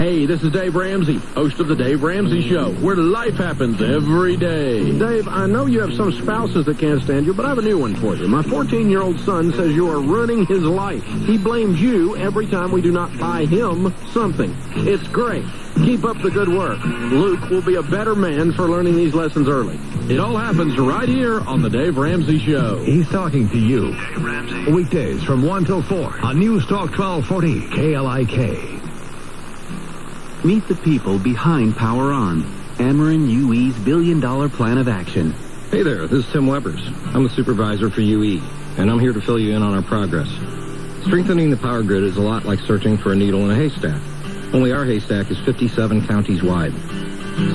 Hey, this is Dave Ramsey, host of The Dave Ramsey Show, where life happens every day. Dave, I know you have some spouses that can't stand you, but I have a new one for you. My 14-year-old son says you are ruining his life. He blames you every time we do not buy him something. It's great. Keep up the good work. Luke will be a better man for learning these lessons early. It all happens right here on The Dave Ramsey Show. He's talking to you. Dave Ramsey. Weekdays from 1 till 4 on News Talk 1240 KLIK. Meet the people behind Power On, Ameren UE's billion-dollar plan of action. Hey there, this is Tim Webbers. I'm the supervisor for UE, and I'm here to fill you in on our progress. Strengthening the power grid is a lot like searching for a needle in a haystack. Only our haystack is 57 counties wide.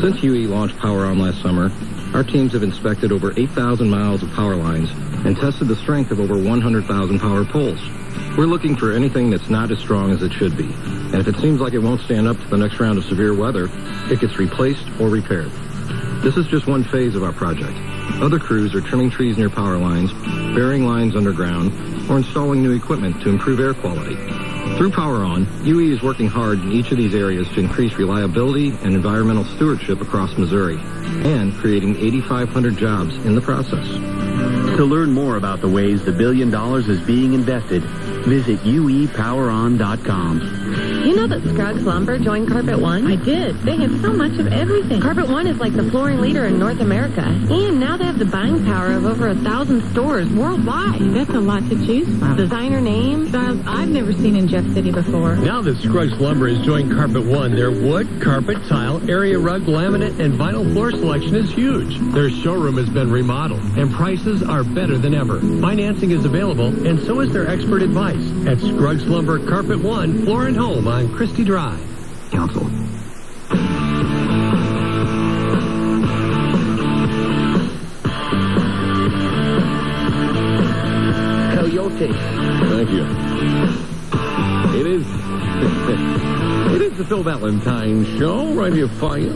Since UE launched Power On last summer, our teams have inspected over 8,000 miles of power lines and tested the strength of over 100,000 power poles. We're looking for anything that's not as strong as it should be. And if it seems like it won't stand up to the next round of severe weather, it gets replaced or repaired. This is just one phase of our project. Other crews are trimming trees near power lines, burying lines underground, or installing new equipment to improve air quality. Through Power On, UE is working hard in each of these areas to increase reliability and environmental stewardship across Missouri, and creating 8,500 jobs in the process. To learn more about the ways the $1 billion is being invested, visit uepoweron.com. You know that Scruggs Lumber joined Carpet One? I did. They have so much of everything. Carpet One is like the flooring leader in North America. And now they have the buying power of over 1,000 stores worldwide. That's a lot to choose from. Designer names, Styles I've never seen in Jeff City before. Now that Scruggs Lumber has joined Carpet One, their wood, carpet, tile, area rug, laminate, and vinyl floor selection is huge. Their showroom has been remodeled, and prices are better than ever. Financing is available, and so is their expert advice at Scruggs Lumber Carpet One, Floor and Home on Christie Drive. Council. Coyote. Thank you. It is the Phil Valentine Show right here for you.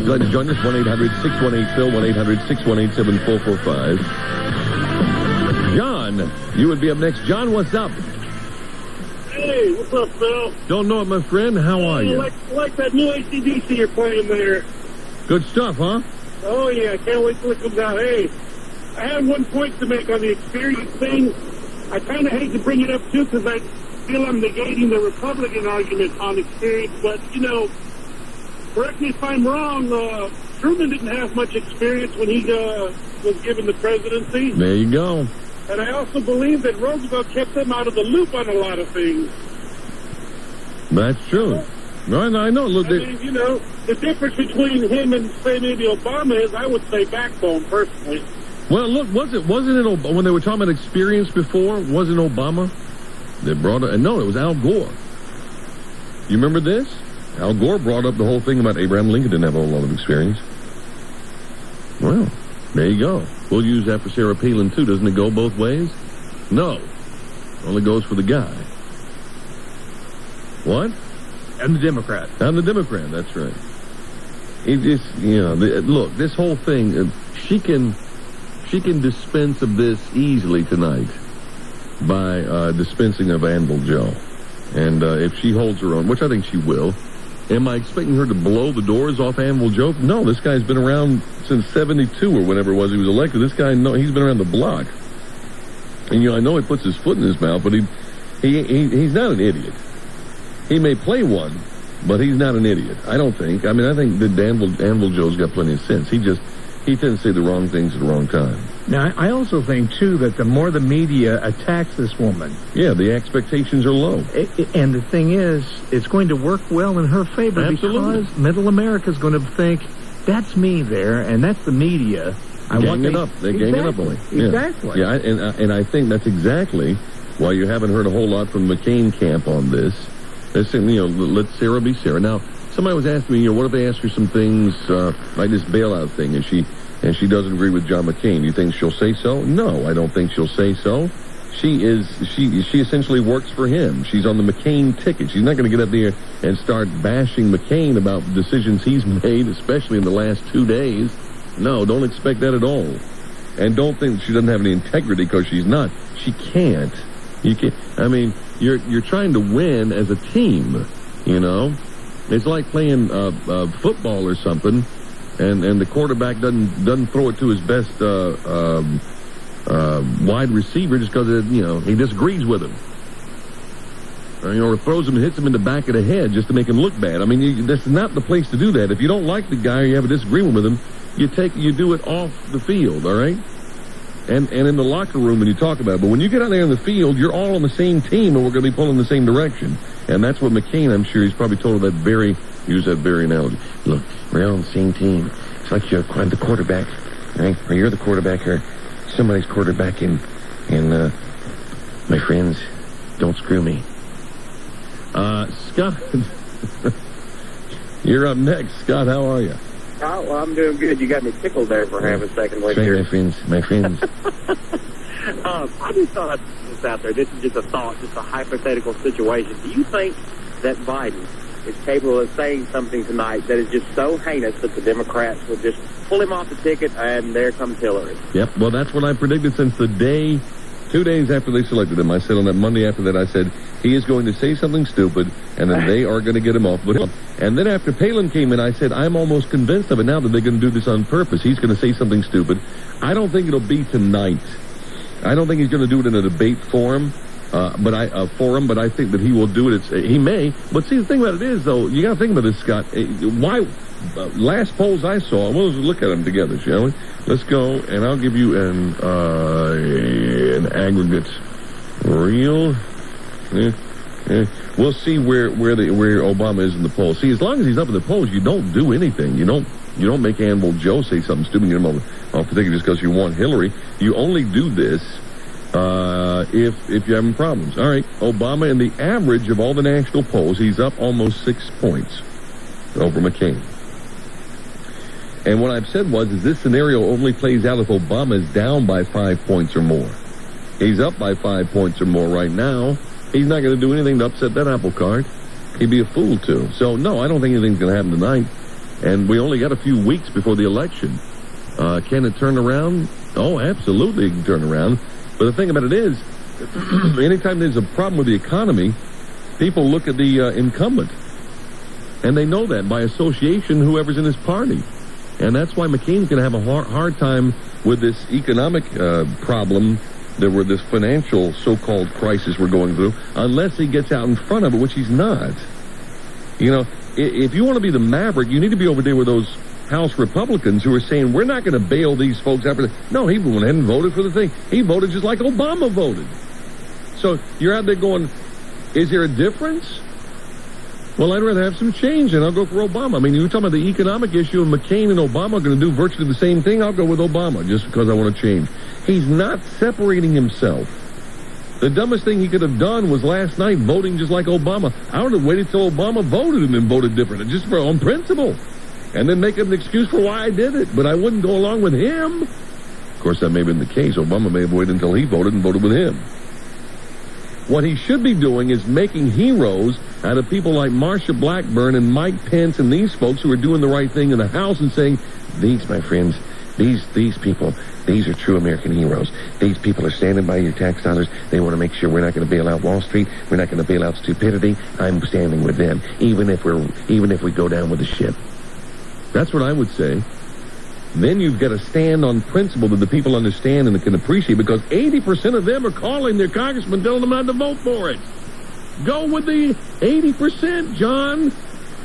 Glad to join us, 1-800-618-PHIL, 1-800-618-7445. John, you would be up next. John, what's up? Hey, what's up, Phil? Don't know it, my friend. How are you? Like that new AC/DC you're playing there. Good stuff, huh? Oh, yeah, can't wait till it comes out. Hey, I have one point to make on the experience thing. I kind of hate to bring it up, too, because I feel I'm negating the Republican argument on experience. But, you know, correct me if I'm wrong, Truman didn't have much experience when he was given the presidency. There you go. And I also believe that Roosevelt kept him out of the loop on a lot of things. That's true. No, I know. Look, you know, the difference between him and, say, maybe Obama is, I would say, backbone, personally. well, look, wasn't it when they were talking about experience before? Wasn't Obama that brought it? No, it was Al Gore. You remember this? Al Gore brought up the whole thing about Abraham Lincoln didn't have a whole lot of experience. Well, there you go. We'll use that for Sarah Palin, too. Doesn't it go both ways? No. Only goes for the guy. What? And the Democrat. I'm the Democrat, that's right. It just, look, this whole thing, she can dispense of this easily tonight by dispensing of Anvil Joe. And if she holds her own, which I think she will, am I expecting her to blow the doors off Anvil Joe? No, this guy's been around since 72 or whenever it was he was elected. This guy, no, he's been around the block. And, I know he puts his foot in his mouth, but he's not an idiot. He may play one, but he's not an idiot, I don't think. I mean, I think that Anvil Joe's got plenty of sense. He tends to say the wrong things at the wrong time. Now, I also think, too, that the more the media attacks this woman... Yeah, the expectations are low. And the thing is, it's going to work well in her favor. Absolutely. Because middle America's going to think, that's me there, and that's the media. They gang it up on it. Yeah. Exactly. Yeah, and I think that's exactly why you haven't heard a whole lot from McCain camp on this. They're saying, let Sarah be Sarah. Now, somebody was asking me, what if they ask her some things like this bailout thing, and she doesn't agree with John McCain? You think she'll say so? No, I don't think she'll say so. She essentially works for him. She's on the McCain ticket. She's not going to get up there and start bashing McCain about the decisions he's made, especially in the last 2 days. No, don't expect that at all. And don't think she doesn't have any integrity, because she's not. She can't. You can't. I mean, you're trying to win as a team, It's like playing football or something, and the quarterback doesn't throw it to his best wide receiver just because he disagrees with him. Or throws him and hits him in the back of the head just to make him look bad. I mean, this is not the place to do that. If you don't like the guy or you have a disagreement with him, you do it off the field, all right? And in the locker room when you talk about it. But when you get out there in the field, you're all on the same team and we're going to be pulling in the same direction. And that's what McCain, I'm sure, he's probably told use that very analogy. Look, we're all on the same team. It's like you're the quarterback, right? Or you're the quarterback or somebody's quarterback and my friends, don't screw me. Scott, you're up next. Scott, how are you? Oh, well, I'm doing good. You got me tickled there for half a second. My friends. I just thought I'd put this out there. This is just a thought, just a hypothetical situation. Do you think that Biden is capable of saying something tonight that is just so heinous that the Democrats would just pull him off the ticket and there comes Hillary? Yep, well, that's what I predicted since the day, 2 days after they selected him. I said on that Monday after that, I said, he is going to say something stupid, and then they are going to get him off. And then after Palin came in, I said, I'm almost convinced of it now that they're going to do this on purpose. He's going to say something stupid. I don't think it'll be tonight. I don't think he's going to do it in a debate forum, but I think that he will do it. He may. But see, the thing about it is, though, you got to think about this, Scott. Why? Last polls I saw, we'll look at them together, shall we? Let's go, and I'll give you an aggregate. Real. We'll see where Obama is in the polls. See, as long as he's up in the polls, you don't do anything. You don't make Anvil Joe say something stupid. You don't off the ticket just because you want Hillary. You only do this if you're having problems. All right, Obama, in the average of all the national polls, he's up almost 6 points over McCain. And what I've said is this scenario only plays out if Obama is down by 5 points or more. He's up by 5 points or more right now. He's not going to do anything to upset that apple cart. He'd be a fool to. So, no, I don't think anything's going to happen tonight. And we only got a few weeks before the election. Can it turn around? Oh, absolutely it can turn around. But the thing about it is, anytime there's a problem with the economy, people look at the incumbent. And they know that by association, whoever's in his party. And that's why McCain's going to have a hard time with this economic problem, this financial so-called crisis we're going through, unless he gets out in front of it, which he's not. If you want to be the maverick, you need to be over there with those House Republicans who are saying, we're not going to bail these folks out. No, he went ahead and voted for the thing. He voted just like Obama voted. So you're out there going, is there a difference? Well, I'd rather have some change, and I'll go for Obama. I mean, you're talking about the economic issue, and McCain and Obama are going to do virtually the same thing. I'll go with Obama just because I want to change. He's not separating himself. The dumbest thing he could have done was last night voting just like Obama. I would have waited till Obama voted and then voted different, just on principle, and then make an excuse for why I did it. But I wouldn't go along with him. Of course, that may have been the case. Obama may have waited until he voted and voted with him. What he should be doing is making heroes out of people like Marsha Blackburn and Mike Pence and these folks who are doing the right thing in the House and saying, these, my friends, these people, these are true American heroes. These people are standing by your tax dollars. They want to make sure we're not going to bail out Wall Street. We're not going to bail out stupidity. I'm standing with them, even if we go down with the ship. That's what I would say. Then you've got to stand on principle that the people understand and can appreciate, because 80% of them are calling their congressman telling them not to vote for it. Go with the 80%, John.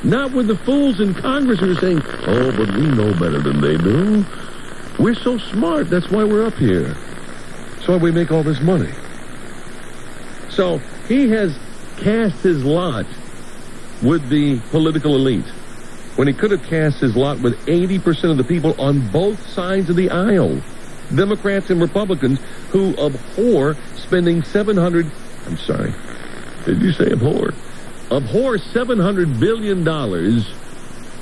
Not with the fools in Congress who are saying, oh, but we know better than they do. We're so smart. That's why we're up here. That's why we make all this money. So he has cast his lot with the political elite when he could have cast his lot with 80% of the people on both sides of the aisle, Democrats and Republicans, who abhor spending I'm sorry, did you say abhor? Abhor $700 billion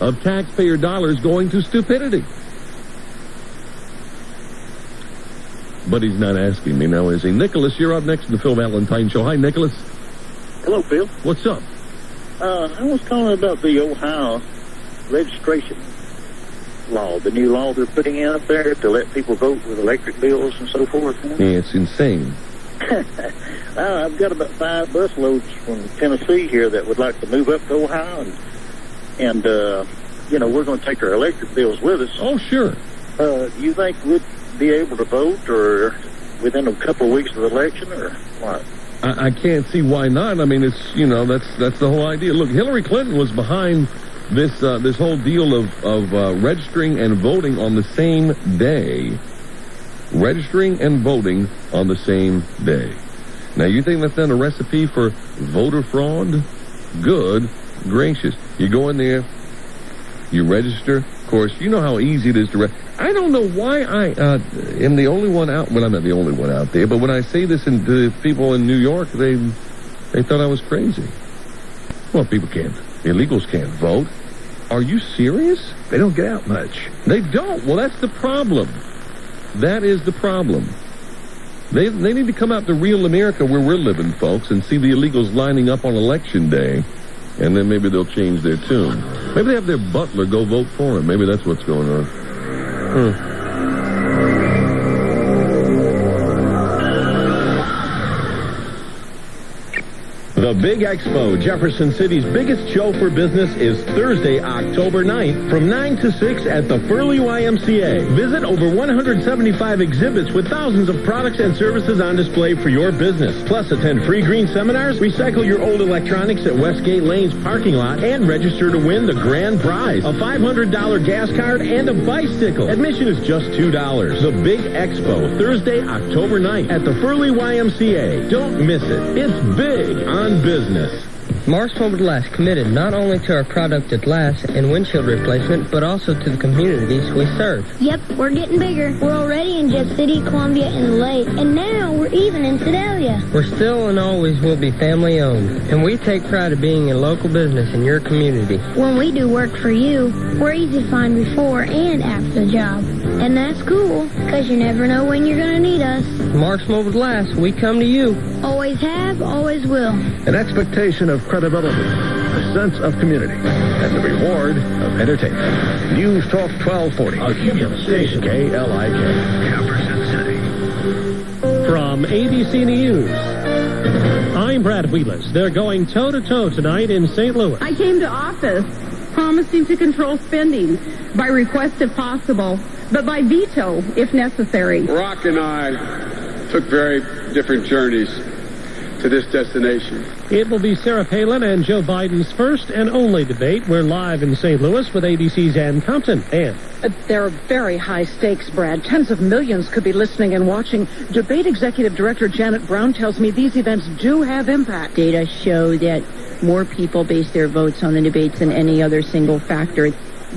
of taxpayer dollars going to stupidity. But he's not asking me now, is he? Nicholas, you're up next in the Phil Valentine Show. Hi, Nicholas. Hello, Phil. What's up? I was calling about the Ohio registration law, the new law they're putting in up there to let people vote with electric bills and so forth. Yeah, it's insane. I've got about 5 busloads from Tennessee here that would like to move up to Ohio and and we're going to take our electric bills with us. Oh, sure. Do you think we'd be able to vote, or within a couple of weeks of the election, or what? I can't see why not. I mean, it's that's the whole idea. Look, Hillary Clinton was behind this whole deal of registering and voting on the same day. Registering and voting on the same day. Now, you think that's not a recipe for voter fraud? Good gracious. You go in there, you register. Of course, you know how easy it is to register. I don't know why I am the only one out. Well, I'm not the only one out there, but when I say this to people in New York, they thought I was crazy. Well, illegals can't vote. Are you serious? They don't get out much. They don't. Well, that's the problem. That is the problem. They need to come out to real America where we're living, folks, and see the illegals lining up on Election Day, and then maybe they'll change their tune. Maybe they have their butler go vote for them. Maybe that's what's going on. The Big Expo, Jefferson City's biggest show for business, is Thursday, October 9th from 9 to 6 at the Furley YMCA. Visit over 175 exhibits with thousands of products and services on display for your business. Plus, attend free green seminars, recycle your old electronics at Westgate Lane's parking lot, and register to win the grand prize, a $500 gas card and a bicycle. Admission is just $2. The Big Expo, Thursday, October 9th at the Furley YMCA. Don't miss it. It's big on business. Marsh Mobile Glass committed not only to our product at glass and windshield replacement, but also to the communities we serve. Yep, we're getting bigger. We're already in Jeff City, Columbia, and Lake, and now we're even in Sedalia. We're still and always will be family owned, and we take pride of being a local business in your community. When we do work for you, we're easy to find before and after the job. And that's cool, because you never know when you're going to need us. Marsh Mobile Glass, we come to you. Always have, always will. An expectation of credibility, a sense of community, and the reward of entertainment. News Talk 1240. A Cumulus station. KLIK. Jefferson City. From ABC News, I'm Brad Wheelis. They're going toe-to-toe tonight in St. Louis. I came to office promising to control spending by request if possible, but by veto if necessary. Rock and I took very different journeys to this destination. It will be Sarah Palin and Joe Biden's first and only debate. We're live in St. Louis with ABC's Ann Compton. Ann. There are very high stakes, Brad. Tens of millions could be listening and watching. Debate Executive Director Janet Brown tells me these events do have impact. Data show that more people base their votes on the debates than any other single factor.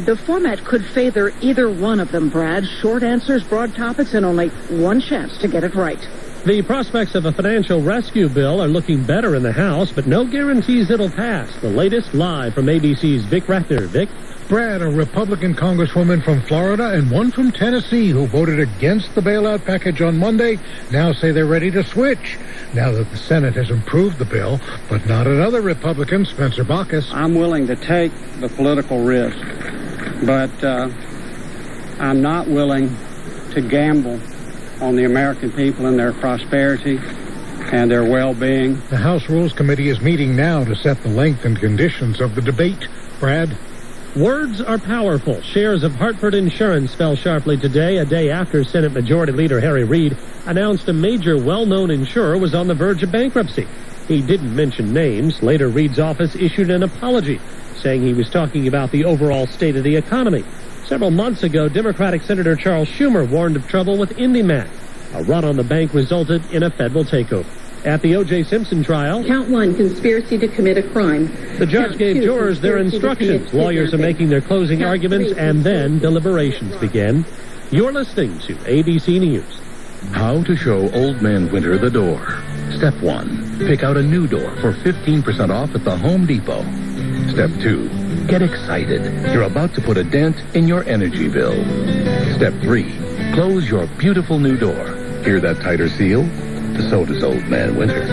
The format could favor either one of them, Brad. Short answers, broad topics, and only one chance to get it right. The prospects of a financial rescue bill are looking better in the House, but no guarantees it'll pass. The latest live from ABC's Vic Rector. Vic? Brad, a Republican congresswoman from Florida and one from Tennessee who voted against the bailout package on Monday now say they're ready to switch now that the Senate has improved the bill, but not another Republican, Spencer Baucus. I'm willing to take the political risk, but I'm not willing to gamble on the American people and their prosperity and their well-being. The House Rules Committee is meeting now to set the length and conditions of the debate. Brad? Words are powerful. Shares of Hartford Insurance fell sharply today, a day after Senate Majority Leader Harry Reid announced a major well-known insurer was on the verge of bankruptcy. He didn't mention names. Later, Reid's office issued an apology, saying he was talking about the overall state of the economy. Several months ago, Democratic Senator Charles Schumer warned of trouble with IndyMac. A run on the bank resulted in a federal takeover. At the O.J. Simpson trial, Count 1, conspiracy to commit a crime. The judge gave jurors their instructions. Lawyers are making their closing arguments, and then deliberations begin. You're listening to ABC News. How to show Old Man Winter the door. Step 1. Pick out a new door for 15% off at the Home Depot. Step 2. Get excited. You're about to put a dent in your energy bill. Step 3. Close your beautiful new door. Hear that tighter seal? So does Old Man Winter.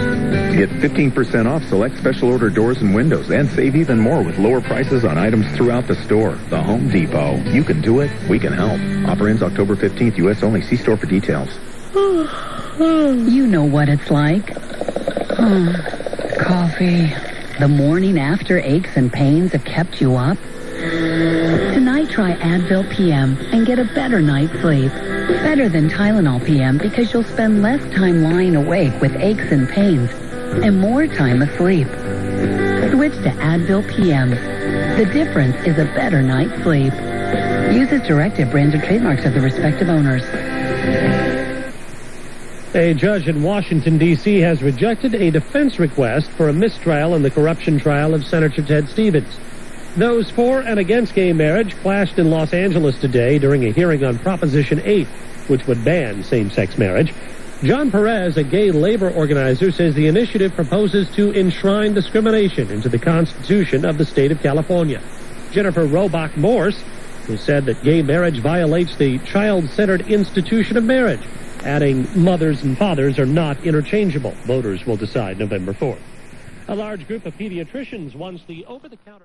Get 15% off select special order doors and windows and save even more with lower prices on items throughout the store. The Home Depot. You can do it. We can help. Offer ends October 15th. U.S. only. See store for details. You know what it's like. Coffee, The morning after aches and pains have kept you up? Tonight try Advil PM and get a better night's sleep. Better than Tylenol PM because you'll spend less time lying awake with aches and pains and more time asleep. Switch to Advil PM. The difference is a better night's sleep. Use as directed. Brands or trademarks of the respective owners. A judge in Washington, D.C. has rejected a defense request for a mistrial in the corruption trial of Senator Ted Stevens. Those for and against gay marriage clashed in Los Angeles today during a hearing on Proposition 8, which would ban same-sex marriage. John Perez, a gay labor organizer, says the initiative proposes to enshrine discrimination into the Constitution of the state of California. Jennifer Robach Morse, who said that gay marriage violates the child-centered institution of marriage, adding mothers and fathers are not interchangeable. Voters will decide November 4th. A large group of pediatricians wants the over-the-counter...